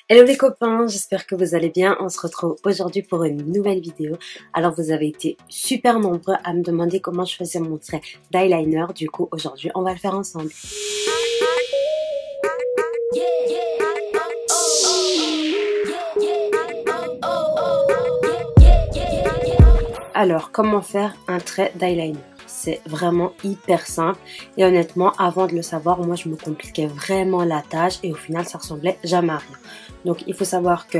Hello les copains, j'espère que vous allez bien. On se retrouve aujourd'hui pour une nouvelle vidéo. Alors vous avez été super nombreux à me demander comment je faisais mon trait d'eyeliner. Du coup aujourd'hui on va le faire ensemble. Alors comment faire un trait d'eyeliner? C'est vraiment hyper simple et honnêtement avant de le savoir moi je me compliquais vraiment la tâche et au final ça ressemblait jamais à rien. Donc il faut savoir que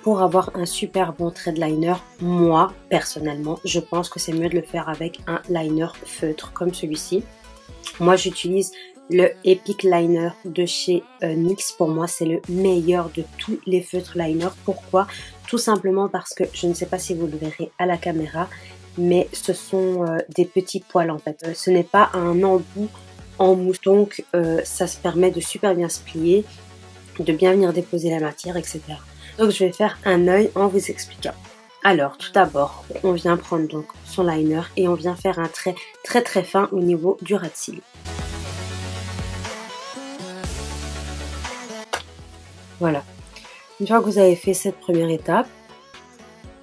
pour avoir un super bon trait de liner, moi personnellement je pense que c'est mieux de le faire avec un liner feutre comme celui-ci. Moi j'utilise le Epic Liner de chez NYX. Pour moi c'est le meilleur de tous les feutres liner. Pourquoi? Tout simplement parce que je ne sais pas si vous le verrez à la caméra, mais ce sont des petits poils en fait. Ce n'est pas un embout en mousse, donc ça se permet de super bien se plier, de bien venir déposer la matière, etc. Donc je vais faire un œil en vous expliquant. Alors tout d'abord, on vient prendre donc son liner et on vient faire un trait très fin au niveau du ras de cils. Voilà. Une fois que vous avez fait cette première étape,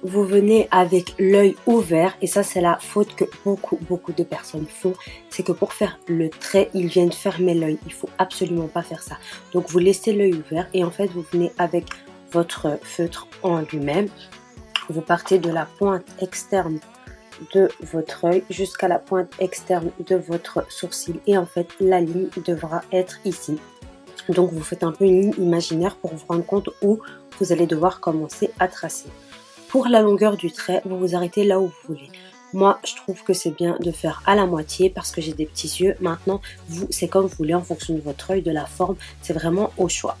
vous venez avec l'œil ouvert et ça c'est la faute que beaucoup de personnes font, c'est que pour faire le trait ils viennent fermer l'œil. Il faut absolument pas faire ça. Donc vous laissez l'œil ouvert et en fait vous venez avec votre feutre en lui-même, vous partez de la pointe externe de votre œil jusqu'à la pointe externe de votre sourcil et en fait la ligne devra être ici. Donc vous faites un peu une ligne imaginaire pour vous rendre compte où vous allez devoir commencer à tracer. Pour la longueur du trait, vous vous arrêtez là où vous voulez. Moi, je trouve que c'est bien de faire à la moitié parce que j'ai des petits yeux. Maintenant, vous, c'est comme vous voulez en fonction de votre œil, de la forme. C'est vraiment au choix.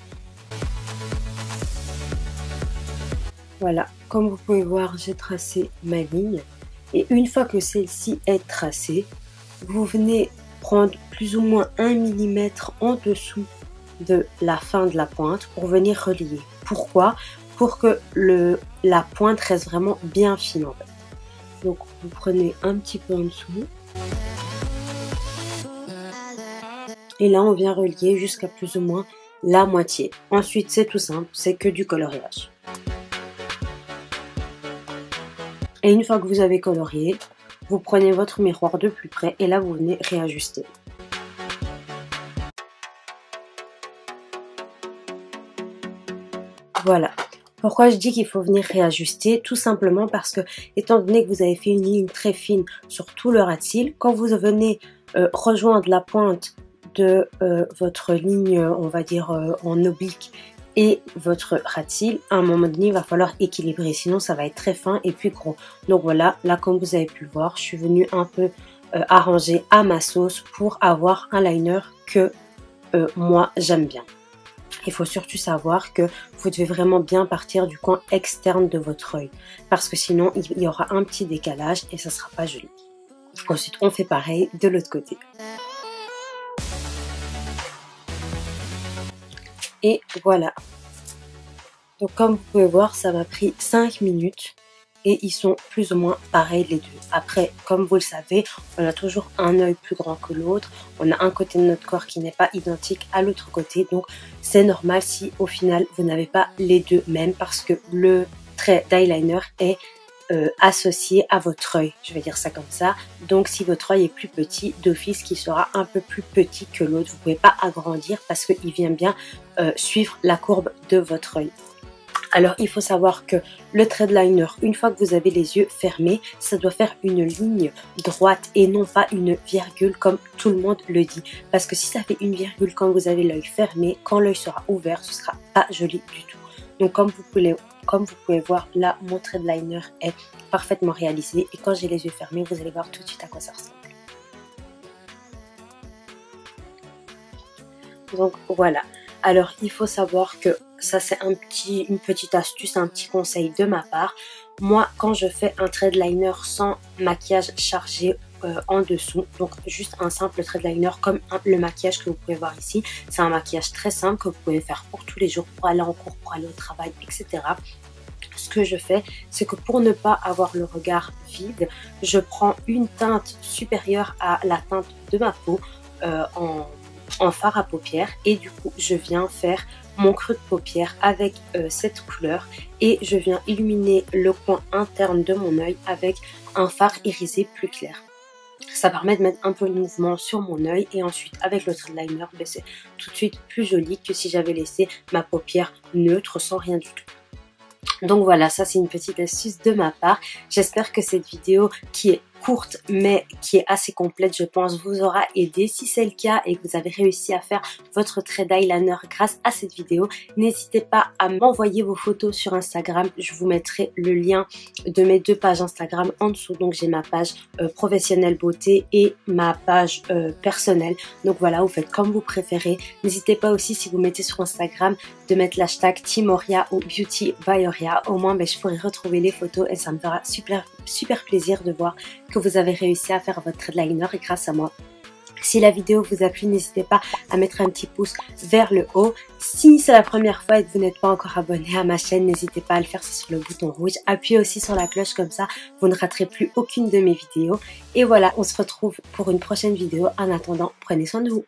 Voilà, comme vous pouvez voir, j'ai tracé ma ligne. Et une fois que celle-ci est tracée, vous venez prendre plus ou moins 1 mm en dessous de la fin de la pointe pour venir relier. Pourquoi? Pour que la pointe reste vraiment bien fine en fait. Donc vous prenez un petit peu en dessous. Et là on vient relier jusqu'à plus ou moins la moitié. Ensuite c'est tout simple, c'est que du coloriage. Et une fois que vous avez colorié, vous prenez votre miroir de plus près et là vous venez réajuster. Voilà. Pourquoi je dis qu'il faut venir réajuster? Tout simplement parce que, étant donné que vous avez fait une ligne très fine sur tout le ras de cils, quand vous venez rejoindre la pointe de votre ligne, on va dire en oblique, et votre ras de cils, à un moment donné, il va falloir équilibrer, sinon ça va être très fin et puis gros. Donc voilà, là comme vous avez pu le voir, je suis venue un peu arranger à ma sauce pour avoir un liner que moi j'aime bien. Il faut surtout savoir que vous devez vraiment bien partir du coin externe de votre œil parce que sinon il y aura un petit décalage et ça sera pas joli. Ensuite on fait pareil de l'autre côté. Et voilà. Donc comme vous pouvez voir ça m'a pris 5 minutes. Et ils sont plus ou moins pareils les deux. Après, comme vous le savez, on a toujours un œil plus grand que l'autre. On a un côté de notre corps qui n'est pas identique à l'autre côté. Donc, c'est normal si au final, vous n'avez pas les deux mêmes parce que le trait d'eyeliner est associé à votre œil. Je vais dire ça comme ça. Donc, si votre œil est plus petit, d'office, qui sera un peu plus petit que l'autre. Vous ne pouvez pas agrandir parce qu'il vient bien suivre la courbe de votre œil. Alors, il faut savoir que le trait de liner, une fois que vous avez les yeux fermés, ça doit faire une ligne droite et non pas une virgule comme tout le monde le dit. Parce que si ça fait une virgule quand vous avez l'œil fermé, quand l'œil sera ouvert, ce sera pas joli du tout. Donc, comme vous pouvez voir, là, mon trait de liner est parfaitement réalisé. Et quand j'ai les yeux fermés, vous allez voir tout de suite à quoi ça ressemble. Donc, voilà. Alors, il faut savoir que ça, c'est une petite astuce, un petit conseil de ma part. Moi, quand je fais un trait de liner sans maquillage chargé en dessous, donc juste un simple trait de liner comme le maquillage que vous pouvez voir ici, c'est un maquillage très simple que vous pouvez faire pour tous les jours, pour aller en cours, pour aller au travail, etc. Ce que je fais, c'est que pour ne pas avoir le regard vide, je prends une teinte supérieure à la teinte de ma peau en fard à paupières et du coup je viens faire mon creux de paupière avec cette couleur et je viens illuminer le coin interne de mon œil avec un fard irisé plus clair. Ça permet de mettre un peu de mouvement sur mon œil et ensuite avec le thread liner, c'est tout de suite plus joli que si j'avais laissé ma paupière neutre sans rien du tout. Donc voilà, ça c'est une petite astuce de ma part. J'espère que cette vidéo qui est courte mais qui est assez complète, je pense, vous aura aidé. Si c'est le cas et que vous avez réussi à faire votre thread eyeliner grâce à cette vidéo, n'hésitez pas à m'envoyer vos photos sur Instagram. Je vous mettrai le lien de mes 2 pages Instagram en dessous. Donc j'ai ma page professionnelle beauté et ma page personnelle. Donc voilà, vous faites comme vous préférez. N'hésitez pas aussi, si vous mettez sur Instagram, de mettre l'hashtag Team Oria ou Beauty by Oria. Au moins je pourrai retrouver les photos et ça me fera super plaisir de voir que vous avez réussi à faire votre thread liner et grâce à moi. Si la vidéo vous a plu, n'hésitez pas à mettre un petit pouce vers le haut. Si c'est la première fois et que vous n'êtes pas encore abonné à ma chaîne, n'hésitez pas à le faire, c'est sur le bouton rouge. Appuyez aussi sur la cloche, comme ça vous ne raterez plus aucune de mes vidéos. Et voilà, on se retrouve pour une prochaine vidéo. En attendant, prenez soin de vous.